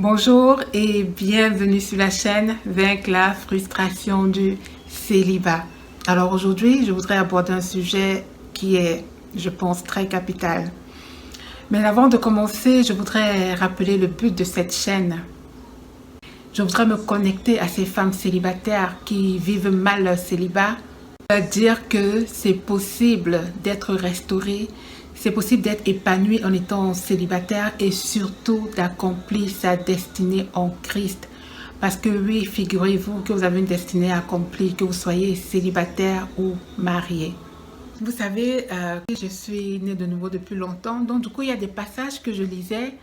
Bonjour et bienvenue sur la chaîne Vaincre la frustration du célibat. Alors aujourd'hui, je voudrais aborder un sujet qui est, je pense, très capital. Mais avant de commencer, je voudrais rappeler le but de cette chaîne. Je voudrais me connecter à ces femmes célibataires qui vivent mal leur célibat, dire que c'est possible d'être restauré. C'est possible d'être épanoui en étant célibataire et surtout d'accomplir sa destinée en Christ. Parce que oui, figurez-vous que vous avez une destinée accomplie, que vous soyez célibataire ou marié. Vous savez, je suis née de nouveau depuis longtemps, donc du coup, il y a des passages que je lisais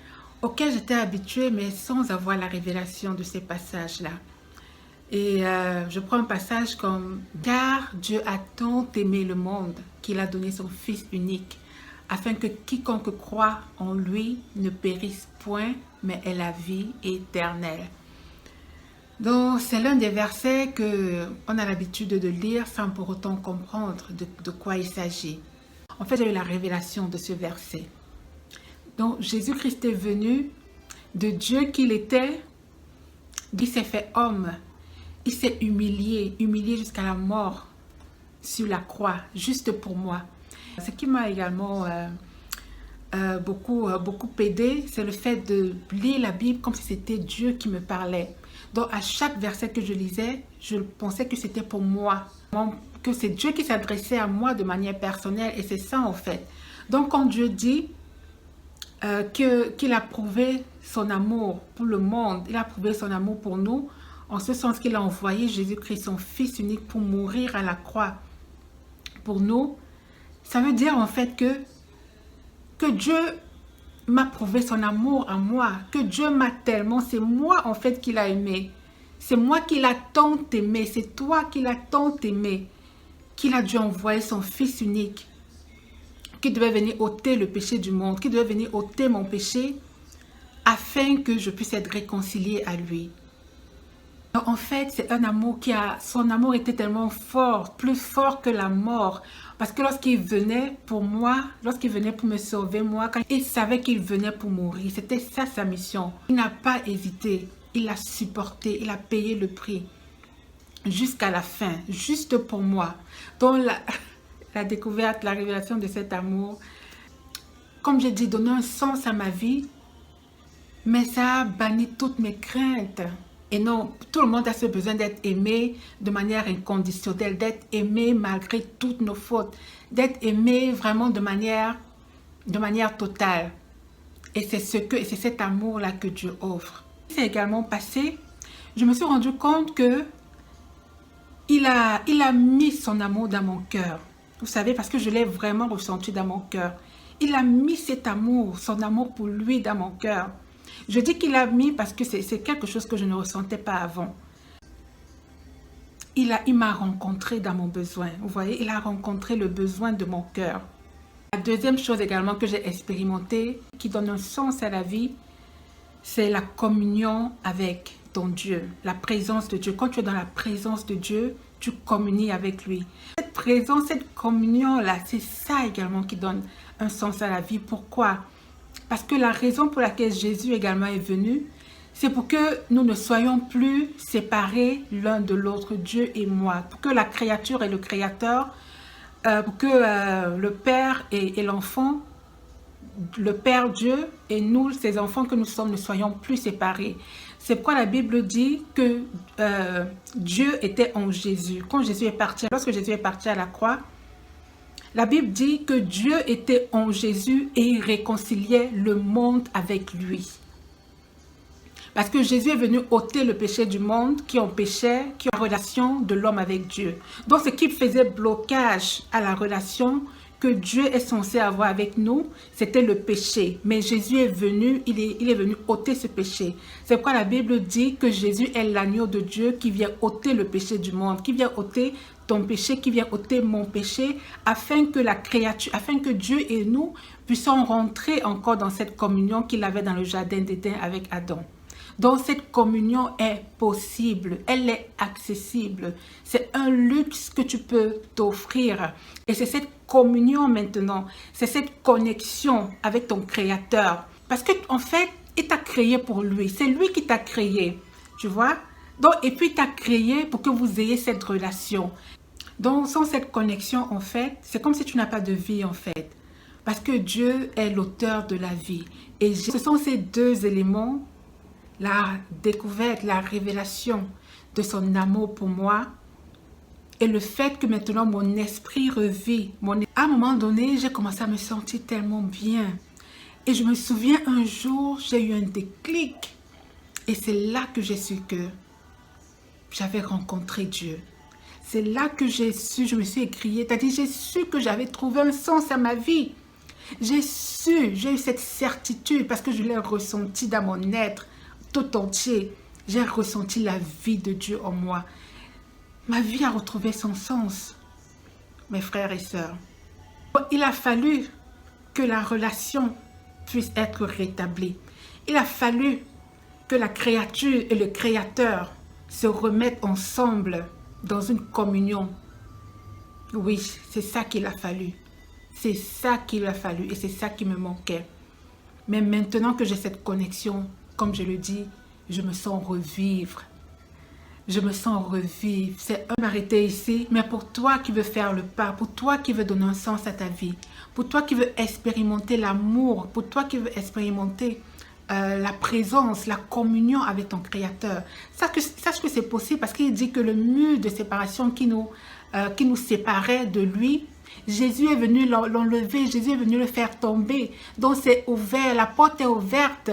auxquels j'étais habituée, mais sans avoir la révélation de ces passages-là. Et je prends un passage comme « Car Dieu a tant aimé le monde qu'il a donné son Fils unique, afin que quiconque croit en lui ne périsse point, mais ait la vie éternelle. » Donc, c'est l'un des versets qu'on a l'habitude de lire sans pour autant comprendre de quoi il s'agit. En fait, j'ai eu la révélation de ce verset. Donc, Jésus-Christ est venu de Dieu qu'il était, il s'est fait homme, il s'est humilié jusqu'à la mort sur la croix, juste pour moi. Ce qui m'a également beaucoup aidé, c'est le fait de lire la Bible comme si c'était Dieu qui me parlait. Donc à chaque verset que je lisais, je pensais que c'était pour moi, que c'est Dieu qui s'adressait à moi de manière personnelle, et c'est ça en fait. Donc quand Dieu dit qu'il a prouvé son amour pour le monde, il a prouvé son amour pour nous, en ce sens qu'il a envoyé Jésus-Christ, son Fils unique, pour mourir à la croix pour nous, ça veut dire en fait que Dieu m'a prouvé son amour à moi, que Dieu m'a tellement, c'est moi en fait qu'il a aimé. C'est moi qu'il a tant aimé, c'est toi qu'il a tant aimé, qu'il a dû envoyer son Fils unique, qui devait venir ôter le péché du monde, qui devait venir ôter mon péché, afin que je puisse être réconcilié à lui. En fait, c'est un amour son amour était tellement fort, plus fort que la mort. Parce que lorsqu'il venait pour moi, lorsqu'il venait pour me sauver, moi, quand il savait qu'il venait pour mourir, c'était ça sa mission. Il n'a pas hésité, il l'a supporté, il a payé le prix jusqu'à la fin, juste pour moi. Donc la découverte, la révélation de cet amour, comme j'ai dit, donnait un sens à ma vie, mais ça a banni toutes mes craintes. Et non, tout le monde a ce besoin d'être aimé de manière inconditionnelle, d'être aimé malgré toutes nos fautes, d'être aimé vraiment de manière totale. Et c'est cet amour-là que Dieu offre. C'est également passé, je me suis rendu compte que il a mis son amour dans mon cœur. Vous savez, parce que je l'ai vraiment ressenti dans mon cœur. Il a mis cet amour, son amour pour lui dans mon cœur. Je dis qu'il a mis parce que c'est quelque chose que je ne ressentais pas avant. Il m'a rencontré dans mon besoin. Vous voyez, il a rencontré le besoin de mon cœur. La deuxième chose également que j'ai expérimentée, qui donne un sens à la vie, c'est la communion avec ton Dieu, la présence de Dieu. Quand tu es dans la présence de Dieu, tu communies avec lui. Cette présence, cette communion-là, c'est ça également qui donne un sens à la vie. Pourquoi ? Parce que la raison pour laquelle Jésus également est venu, c'est pour que nous ne soyons plus séparés l'un de l'autre, Dieu et moi. Pour que la créature et le Créateur, pour que le Père et l'enfant, le Père Dieu et nous, ses enfants que nous sommes, ne soyons plus séparés. C'est pourquoi la Bible dit que Dieu était en Jésus. Quand Jésus est parti, lorsque Jésus est parti à la croix, la Bible dit que Dieu était en Jésus et il réconciliait le monde avec lui. Parce que Jésus est venu ôter le péché du monde qui empêchait la relation de l'homme avec Dieu. Donc ce qui faisait blocage à la relation que Dieu est censé avoir avec nous, c'était le péché. Mais Jésus est venu, il est venu ôter ce péché. C'est pourquoi la Bible dit que Jésus est l'agneau de Dieu qui vient ôter le péché du monde, qui vient ôter ton péché, qui vient ôter mon péché, afin que Dieu et nous puissions rentrer encore dans cette communion qu'il avait dans le jardin d'Éden avec Adam. Donc cette communion est possible, elle est accessible. C'est un luxe que tu peux t'offrir. Et c'est cette communion maintenant, c'est cette connexion avec ton Créateur. Parce que en fait, Il t'a créé pour lui. C'est lui qui t'a créé. Tu vois? Donc, et puis, il t'a créé pour que vous ayez cette relation. Donc, sans cette connexion, en fait, c'est comme si tu n'as pas de vie, en fait. Parce que Dieu est l'auteur de la vie. Et ce sont ces deux éléments, la découverte, la révélation de son amour pour moi, et le fait que maintenant mon esprit revit. À un moment donné, j'ai commencé à me sentir tellement bien. Et je me souviens un jour, j'ai eu un déclic. Et c'est là que j'ai su que j'avais rencontré Dieu. C'est là que j'ai su, je me suis écriée, c'est-à-dire j'ai su que j'avais trouvé un sens à ma vie. J'ai eu cette certitude parce que je l'ai ressenti dans mon être tout entier. J'ai ressenti la vie de Dieu en moi. Ma vie a retrouvé son sens, mes frères et sœurs. Il a fallu que la relation puisse être rétablie. Il a fallu que la créature et le créateur se remettent ensemble dans une communion. Oui, c'est ça qu'il a fallu. C'est ça qu'il a fallu et c'est ça qui me manquait. Mais maintenant que j'ai cette connexion, comme je le dis, je me sens revivre. Je me sens revivre. C'est m'arrêter ici, mais pour toi qui veux faire le pas, pour toi qui veux donner un sens à ta vie, pour toi qui veux expérimenter l'amour, pour toi qui veux expérimenter la présence, la communion avec ton Créateur. Sache que c'est possible parce qu'il dit que le mur de séparation qui nous séparait de lui, Jésus est venu l'enlever, Jésus est venu le faire tomber. Donc c'est ouvert, la porte est ouverte.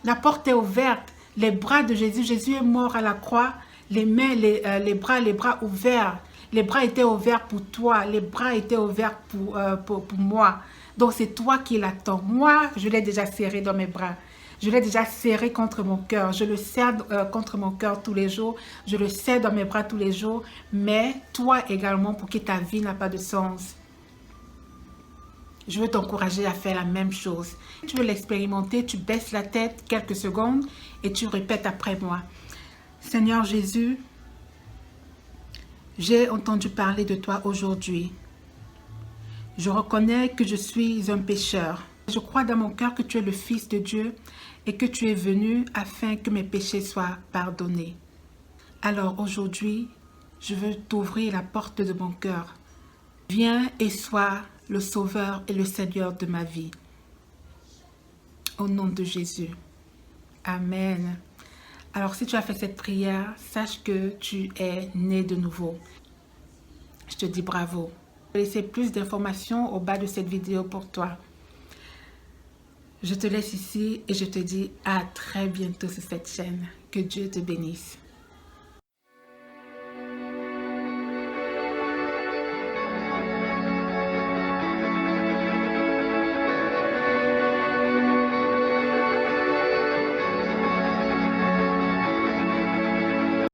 La porte est ouverte. Les bras de Jésus, Jésus est mort à la croix, les mains, les bras ouverts. Les bras étaient ouverts pour toi, les bras étaient ouverts pour moi. Donc c'est toi qui l'attends. Moi, je l'ai déjà serré dans mes bras. Je l'ai déjà serré contre mon cœur. Je le serre contre mon cœur tous les jours. Je le serre dans mes bras tous les jours. Mais toi également, pour que ta vie n'a pas de sens. Je veux t'encourager à faire la même chose. Si tu veux l'expérimenter, tu baisses la tête quelques secondes et tu répètes après moi. Seigneur Jésus, j'ai entendu parler de toi aujourd'hui. Je reconnais que je suis un pécheur. Je crois dans mon cœur que tu es le Fils de Dieu et que tu es venu afin que mes péchés soient pardonnés. Alors aujourd'hui, je veux t'ouvrir la porte de mon cœur. Viens et sois le Sauveur et le Seigneur de ma vie. Au nom de Jésus. Amen. Alors si tu as fait cette prière, sache que tu es né de nouveau. Je te dis bravo. Je vais laisser plus d'informations au bas de cette vidéo pour toi. Je te laisse ici et je te dis à très bientôt sur cette chaîne. Que Dieu te bénisse.